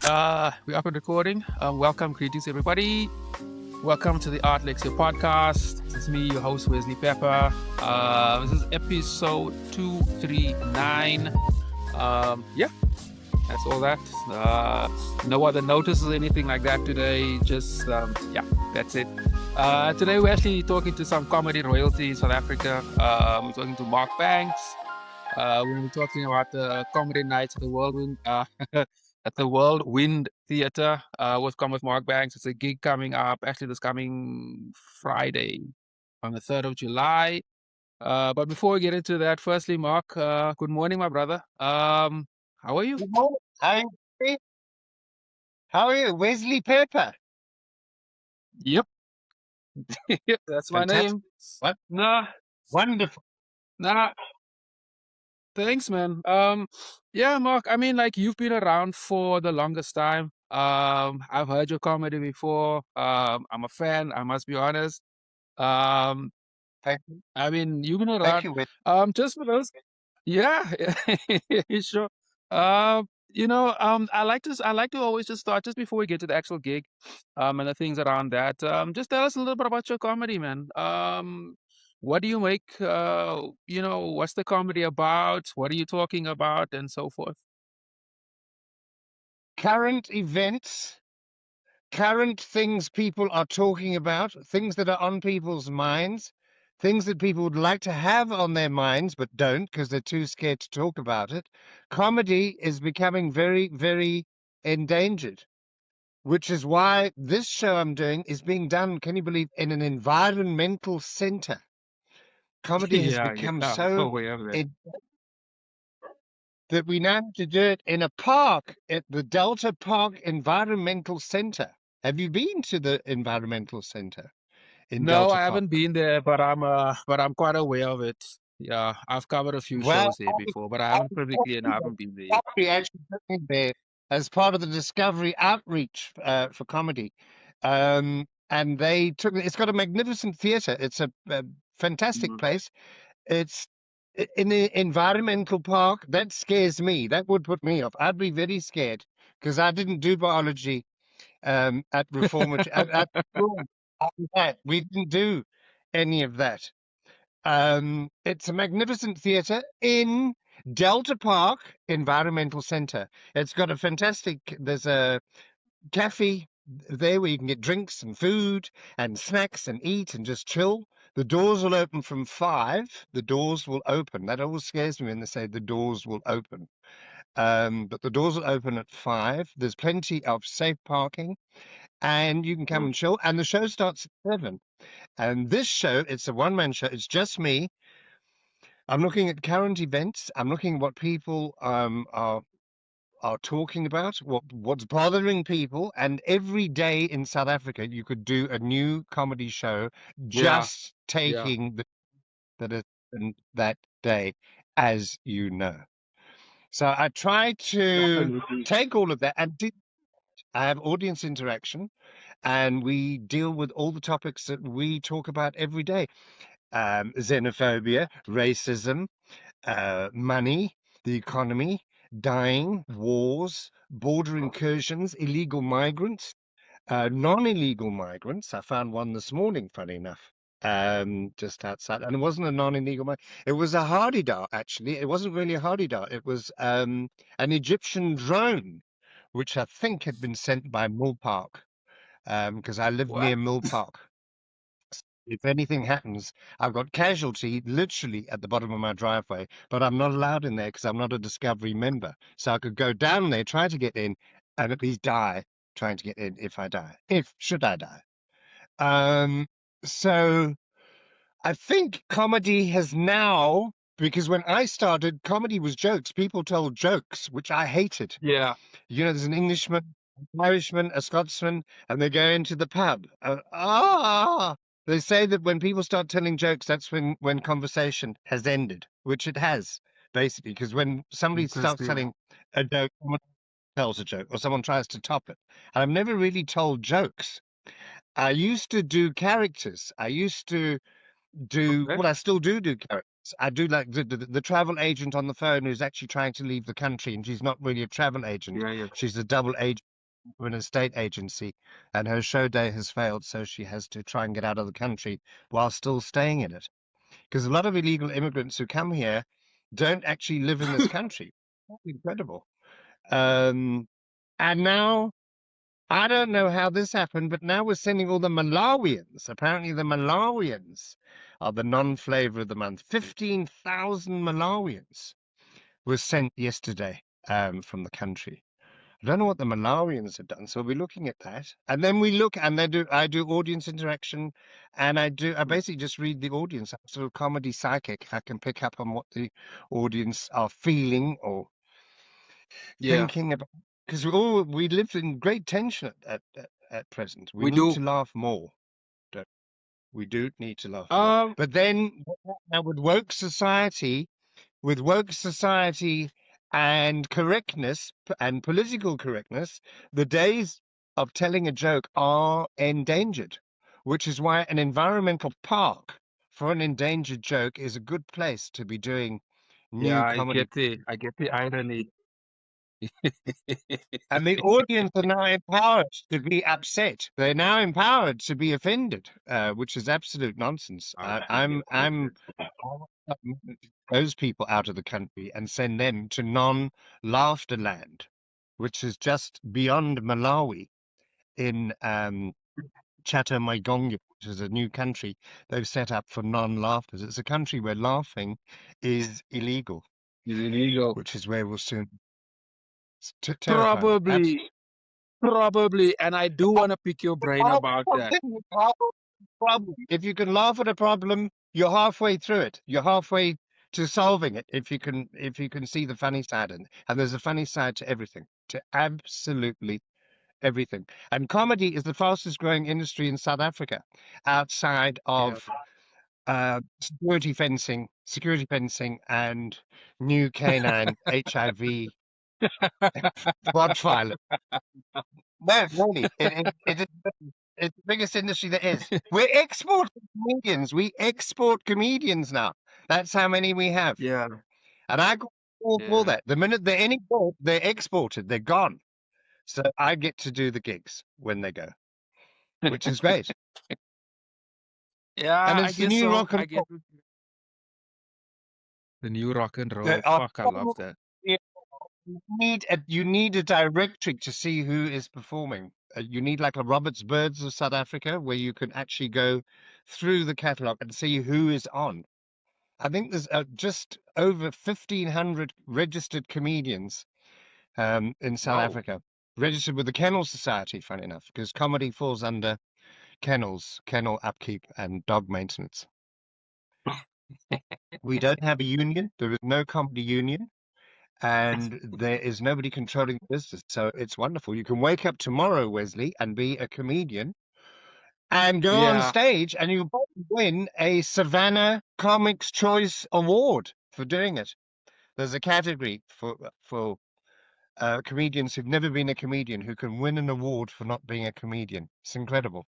We're up and recording. Welcome, greetings, everybody. Welcome to the Art Lexcia podcast. This is me, your host, Wesley Pepper. This is episode 239. Yeah, that's all that. No other notices or anything like that today. Just, yeah, that's it. Today, we're actually talking to some comedy royalty in South Africa. We're talking to Mark Banks. We're talking about the comedy nights at the Whirlwind, at the Whirlwind Theatre with Cometh Mark Banks. It's a gig coming up, actually this coming Friday on the 3rd of July. But before we get into that, firstly, Mark, good morning, my brother. How are you? Good morning. How are you? Wesley Pepper. Yep. That's my Fantastic. name. What? Nah, Wonderful. nah. Thanks, man. Yeah, Mark, I mean, like, you've been around for the longest time. I've heard your comedy before. I'm a fan, I must be honest. Um, Thank you. I mean, you've been Thank around. you, Wesley. Just for those, yeah, sure. I like to always just start just before we get to the actual gig, and the things around that. Just tell us a little bit about your comedy, man. What do you make? What's the comedy about? What are you talking about, and so forth. Current events, current things people are talking about, things that are on people's minds, things that people would like to have on their minds but don't because they're too scared to talk about it. Comedy is becoming very, very endangered, which is why this show I'm doing is being done, can you believe, in an environmental center. Comedy has Yeah, become yeah, so aware of that. that we now have to do it in a park at the Delta Park Environmental Center. Have you been to the environmental center in No, Delta I Park? haven't been there, but I'm quite aware of it. Yeah, I've covered a few Well, shows there before, but I haven't physically and I haven't been there yet. we actually been there as part of the Discovery outreach for comedy. And they took it's got a magnificent theater. It's a fantastic Mhm. place. It's in the environmental park. That scares me. That would put me off. I'd be very scared because I didn't do biology at reformatory at school. After that, we didn't do any of that. It's a magnificent theatre in Delta Park Environmental Centre. It's got a fantastic. There's a cafe there where you can get drinks and food and snacks and eat and just chill. The doors will open from 5. The doors will open. That always scares me when they say the doors will open. But the doors will open at 5. There's plenty of safe parking, and you can come and chill. And the show starts at 7. And this show, it's a one-man show. It's just me. I'm looking at current events. I'm looking at what people are talking about, what's bothering people, and every day in South Africa you could do a new comedy show Yeah, just yeah, taking that is in that day, as you know. So I try to absolutely. take all of that and I have audience interaction, and we deal with all the topics that we talk about every day: xenophobia, racism, money, the economy, dying, wars, border incursions, illegal migrants, non-illegal migrants. I found one this morning, funny enough, just outside, and it wasn't a non-illegal migrant. It was a hardy dart, actually. It wasn't really a hardy dart. It was an Egyptian drone, which I think had been sent by Mill Park, because I live What? near Mill Park. If anything happens, I've got casualty literally at the bottom of my driveway, but I'm not allowed in there because I'm not a Discovery member. So I could go down there, try to get in, and at least die trying to get in if I die. If should I die. Um, so I think comedy has now, because when I started, comedy was jokes. People told jokes, which I hated. Yeah, You know, there's an Englishman, an Irishman, a Scotsman, and they go into the pub. They say that when people start telling jokes, that's when conversation has ended, which it has, basically, because when somebody starts interesting. telling a joke, someone tells a joke, or someone tries to top it. And I've never really told jokes. I used to do characters. I used to do, Okay. well, I still do characters. I do like the travel agent on the phone who's actually trying to leave the country, and she's not really a travel agent. Yeah, yeah. She's a double agent for an estate agency, and her show day has failed, so she has to try and get out of the country while still staying in it. Because a lot of illegal immigrants who come here don't actually live in this country. That's incredible. And now, I don't know how this happened, but now we're sending all the Malawians. Apparently, the Malawians are the non-flavor of the month. 15,000 Malawians were sent yesterday from the country. I don't know what the Malawians have done, so we'll be looking at that. And then we look, and I do audience interaction, and I basically just read the audience. I'm sort of comedy psychic. I can pick up on what the audience are feeling or Yeah, thinking about, because we live in great tension at present. We we need do. to laugh more. We do need to laugh more. Um, But then now with woke society and correctness and political correctness, the days of telling a joke are endangered, which is why an environmental park for an endangered joke is a good place to be doing yeah, new comedy. I get the irony. And the audience are now empowered to be upset. They're now empowered to be offended, which is absolute nonsense. I'm those people out of the country and send them to non-laughter land, which is just beyond Malawi in Chattahoochee, which is a new country they've set up for non-laughers. It's a country where laughing is illegal, It's illegal. which is where we'll soon. It's terrifying. Probably, probably. And I do want to pick your brain about that. Problem. If you can laugh at a problem, you're halfway through it. You're halfway to solving it. If you can see the funny side in it. And there's a funny side to everything, to absolutely everything. And comedy is the fastest growing industry in South Africa, outside Yeah. of security fencing, and new canine HIV Rottweiler. No, really, it's the biggest industry there is. We're exporting comedians. We export comedians now. That's how many we have. Yeah. And I got all for Yeah. that. The minute they're any good, they're exported. They're gone. So I get to do the gigs when they go, which is great. Yeah, And I it's the guess new so. rock and I get roll. the new rock and roll. There are Fuck, I love that. you need a directory to see who is performing. You need like a Roberts Birds of South Africa, where you can actually go through the catalogue and see who is on. I think there's just over 1,500 registered comedians in South Wow. Africa, registered with the Kennel Society, funny enough, because comedy falls under kennels, kennel upkeep, and dog maintenance. We don't have a union. There is no comedy union, and there is nobody controlling the business. So it's wonderful. You can wake up tomorrow, Wesley, and be a comedian and go on Yeah. stage, and you'll probably win a Savannah Comics Choice Award for doing it. There's a category for comedians who've never been a comedian who can win an award for not being a comedian. It's incredible.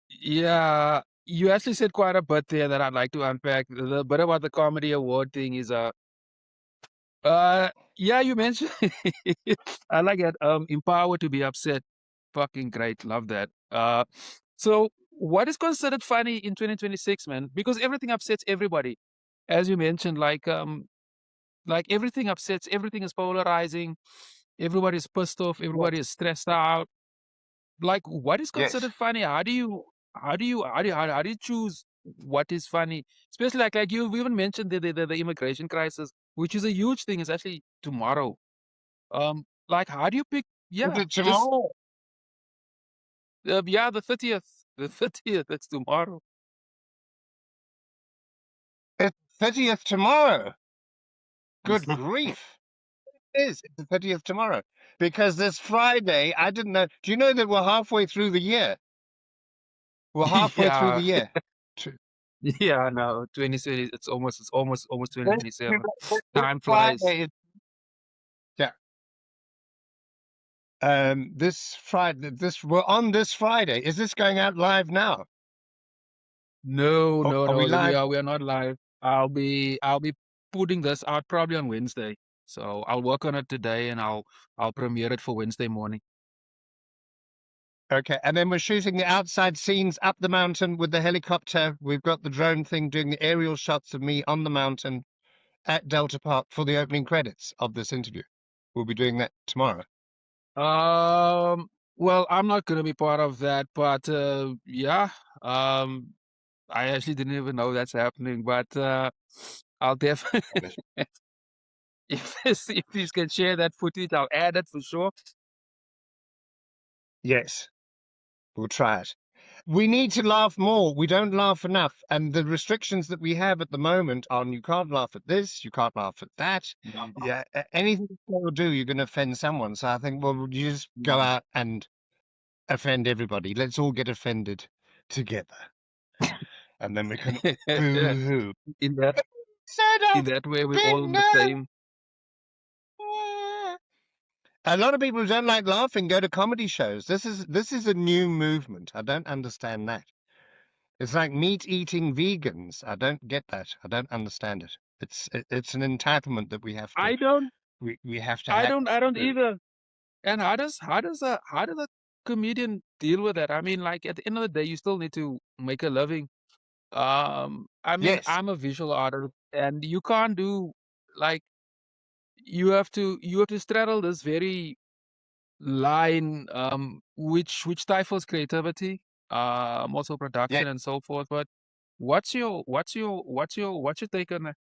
Yeah. You actually said quite a bit there that I'd like to unpack. The bit about the comedy award thing is yeah, you mentioned I like it. Empowered to be upset. Fucking great. Love that. So what is considered funny in 2026, man? Because everything upsets everybody. As you mentioned, like everything upsets, everything is polarizing, everybody's pissed off, everybody is stressed out. Like what is Yes. considered funny? How do you choose what is funny? Especially like you even mentioned the immigration crisis, which is a huge thing, is actually tomorrow. Like how do you pick? Is Yeah, it just tomorrow? yeah, the 30th. The 30th, that's tomorrow. It's 30th tomorrow. Good grief. It is. It's the 30th tomorrow. Because this Friday, I didn't know. Do you know that we're halfway through the year? We're halfway through the Yeah. year. Yeah, no, 2020, it's almost This 2027. Time flies. Friday is, yeah. This Friday, we're on this Friday. Is this going out live now? No, Or no, are no. we live? We are not live. I'll be putting this out probably on Wednesday. So I'll work on it today, and I'll premiere it for Wednesday morning. Okay, and then we're shooting the outside scenes up the mountain with the helicopter. We've got the drone thing doing the aerial shots of me on the mountain at Delta Park for the opening credits of this interview. We'll be doing that tomorrow. Well, I'm not gonna be part of that, but yeah. I actually didn't even know that's happening, but I'll definitely if you can share that footage, I'll add it for sure. Yes, we'll try it. We need to laugh more. We don't laugh enough. And the restrictions that we have at the moment on you can't laugh at this, you can't laugh at that. Yeah, anything you'll do, you're going to offend someone. So I think, well, you just go out and offend everybody. Let's all get offended together. And then we can boo-hoo. In that Instead in of that way, we're all being on the same. a lot of people who don't like laughing go to comedy shows. This is a new movement. I don't understand that. It's like meat eating vegans. I don't get that. I don't understand it. It's an entitlement that we have to I don't, we have to I have. don't, I don't either. And how does a comedian deal with that? I mean, like at the end of the day, you still need to make a living. I mean, Yes. I'm a visual artist, and you can't do like you have to straddle this very line, which stifles creativity, also Yeah. production and so forth. But what's your take on that?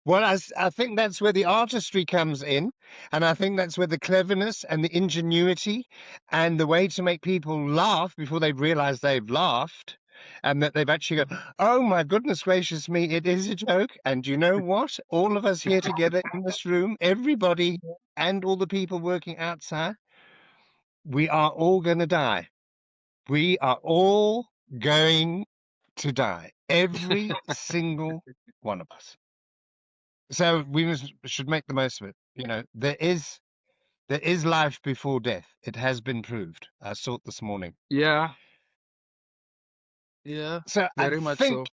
Well, I think that's where the artistry comes in, and I think that's where the cleverness and the ingenuity and the way to make people laugh before they realize they've laughed and that they've actually gone, oh my goodness gracious me, it is a joke. And you know what? All of us here together in this room, everybody and all the people working outside, we are all going to die. We are all going to die. Every single one of us. So should make the most of it. You know, there is life before death. It has been proved. I saw it this morning. Yeah, yeah, So I very much think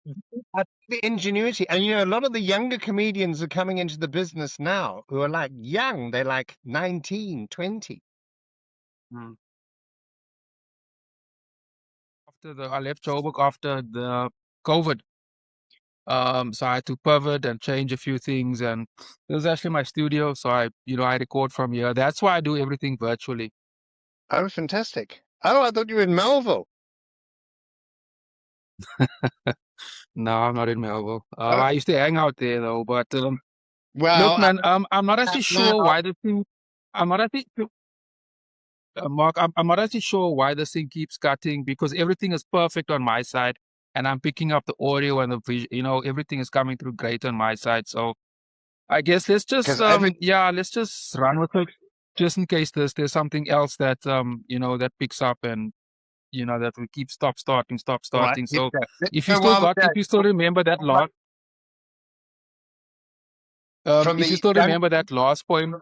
so. the ingenuity, and a lot of the younger comedians are coming into the business now who are like young. They're like 19, 20. Mm. I left Joburg after the COVID. So I had to pivot and change a few things, and this is actually my studio. So I record from here. That's why I do everything virtually. Oh, fantastic. Oh, I thought you were in Melville. No, I'm not in Melbourne. Oh, I used to hang out there though, but well, look, man, I'm not actually now, sure why the thing. I'm not actually, Mark. I'm not actually sure why this thing keeps cutting because everything is perfect on my side, and I'm picking up the audio and the vision. Everything is coming through great on my side. So I guess let's just because every let's just run with it, just in case there's something else that that picks up and that we keep stop all right, starting. here So we go. Let's go while we're if you still remember that going. last From if you the still young, remember that last poem,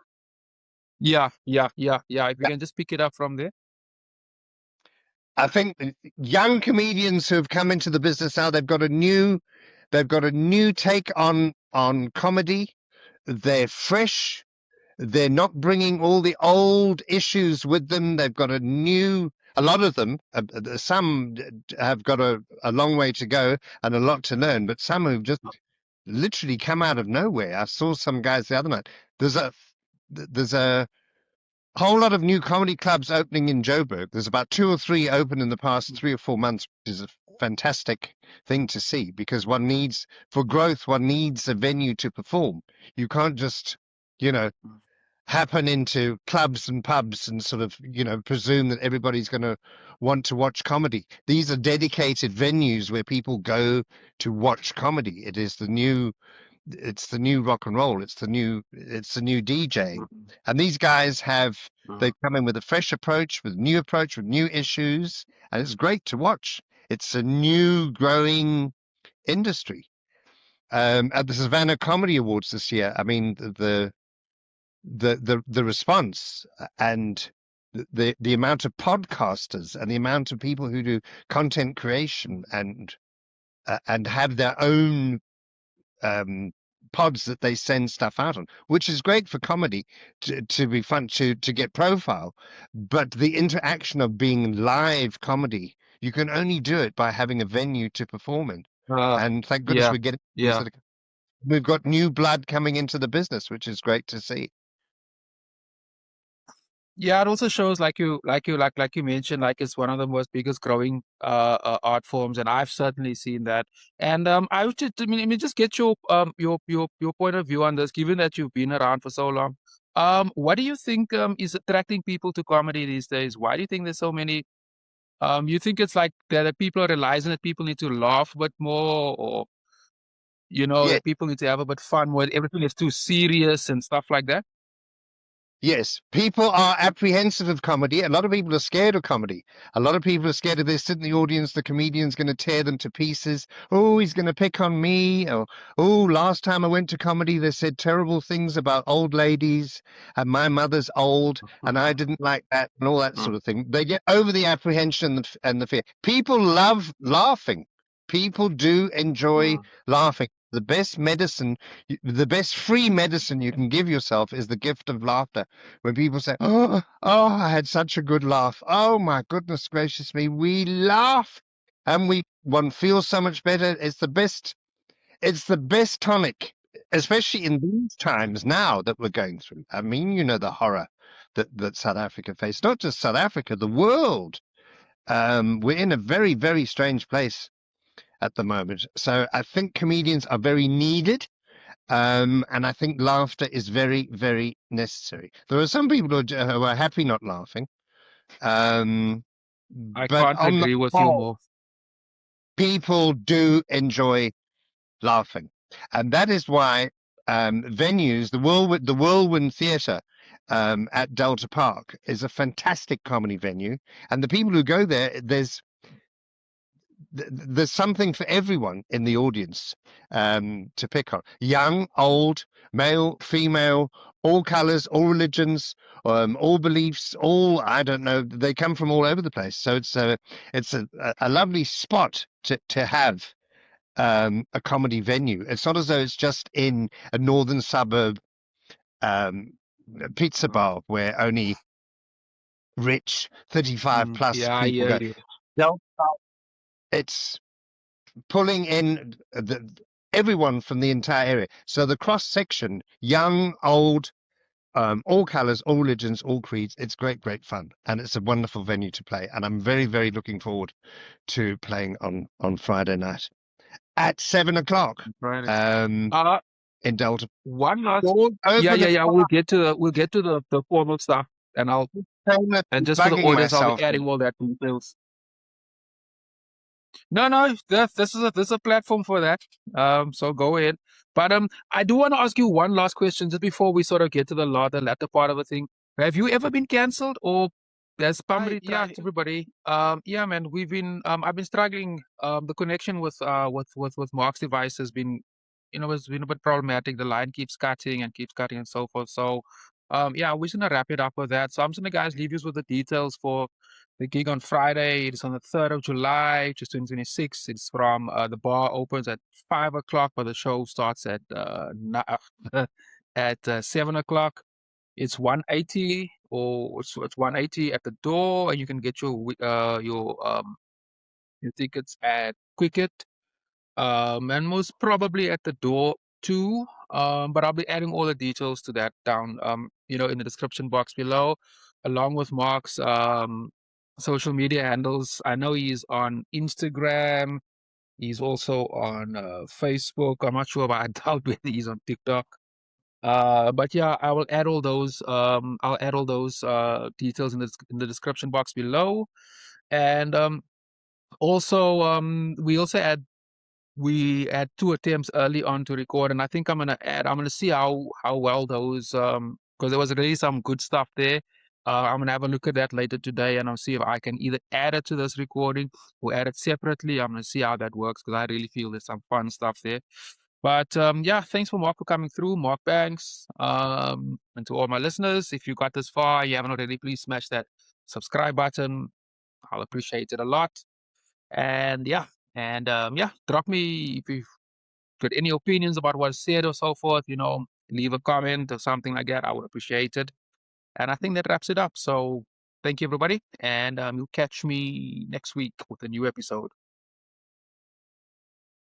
yeah, yeah, yeah, yeah. If you can just pick it up from there. I think young comedians who have come into the business now, they've got a new take on comedy. They're fresh. They're not bringing all the old issues with them. They've got a lot of them, some have got a long way to go and a lot to learn, but some have just literally come out of nowhere. I saw some guys the other night. There's a whole lot of new comedy clubs opening in Joburg. There's about 2 or 3 open in the past 3 or 4 months, which is a fantastic thing to see because for growth, one needs a venue to perform. You can't just, you know, happen into clubs and pubs and sort of, presume that everybody's going to want to watch comedy. These are dedicated venues where people go to watch comedy. It's the new rock and roll. It's the new DJ. And these guys they've come in with a fresh approach, with new issues, and it's great to watch. It's a new growing industry. At the Savannah Comedy Awards this year, I mean, the response and the amount of podcasters and the amount of people who do content creation and have their own pods that they send stuff out on, which is great for comedy to be fun to get profile. But the interaction of being live comedy, you can only do it by having a venue to perform in. And thank goodness Yeah, we're getting yeah. we've got new blood coming into the business, which is great to see. Yeah, it also shows like you mentioned, like it's one of the most biggest growing art forms, and I've certainly seen that. And I would just, I mean, just get your point of view on this, given that you've been around for so long. What do you think is attracting people to comedy these days? Why do you think there's so many? You think it's like that people are realizing that people need to laugh a bit more, or Yeah. that people need to have a bit fun where everything is too serious and stuff like that? Yes, people are apprehensive of comedy. A lot of people are scared of comedy. A lot of people are scared if they sit in the audience, the comedian's going to tear them to pieces. Oh, he's going to pick on me. Or, oh, last time I went to comedy, they said terrible things about old ladies, and my mother's old, and I didn't like that, and all that sort of thing. They get over the apprehension and the fear. People love laughing. People do enjoy laughing. The best medicine, the best free medicine you can give yourself is the gift of laughter. When people say, oh, I had such a good laugh. Oh my goodness gracious me, we laugh and one feels so much better. It's the best tonic, especially in these times now that we're going through. I mean, the horror that South Africa faced, not just South Africa, the world. We're in a very, very strange place at the moment. So I think comedians are very needed. And I think laughter is very, very necessary. There are some people who are happy not laughing. Um, I but can't on the agree with you whole, more. people do enjoy laughing. And that is why venues, the Whirlwind Theatre at Delta Park is a fantastic comedy venue. And the people who go there, there's something for everyone in the audience to pick on. Young, old, male, female, all colors, all religions, all beliefs, all, I don't know, they come from all over the place. So it's a lovely spot to have a comedy venue. It's not as though it's just in a northern suburb um, pizza bar where only rich 35 plus Yeah, I people hear go. you. No, it's pulling in everyone from the entire area. So the cross section, young, old, all colors, all religions, all creeds. It's great, great fun, and it's a wonderful venue to play. And I'm very, very looking forward to playing on Friday night at 7 o'clock Right. um, Uh, in Delta. one last. Doors Yeah, open yeah, at yeah. 5. We'll get to the formal stuff, and just for the Bugging audience, I'll be myself. adding all that details. No, no, this is a platform for that. So go ahead. But I do want to ask you one last question just before we sort of get to the latter part of the thing. Have you ever been cancelled, or has somebody tried to? Everybody. Yeah, man, I've been struggling. The connection with Mark's device has been, has been a bit problematic. The line keeps cutting and so forth. So, yeah, we're just gonna wrap it up with that. So I'm just gonna, guys, leave you with the details for the gig on Friday. It's on the 3rd of July, which is 2026. It's from the bar opens at 5 o'clock, but the show starts at at 7 o'clock. It's 180, or it's 180 at the door, and you can get your tickets at Quicket. And most probably at the door too. But I'll be adding all the details to that down, in the description box below, along with Mark's social media handles. I know he's on Instagram. He's also on Facebook. I'm not sure, but I doubt whether he's on TikTok. But yeah, I will add all those. I'll add all those details in the description box below, and also we had 2 attempts early on to record, and I think I'm gonna see how well those, because there was really some good stuff there. I'm gonna have a look at that later today, and I'll see if I can either add it to this recording or add it separately. I'm gonna see how that works, because I really feel there's some fun stuff there. But yeah, thanks for Mark for coming through, Mark Banks. And to all my listeners, if you got this far, you haven't already, please smash that subscribe button. I'll appreciate it a lot. And yeah, yeah, drop me if you got any opinions about what's said or so forth, leave a comment or something like that. I would appreciate it. And I think that wraps it up. So thank you, everybody. And you'll catch me next week with a new episode.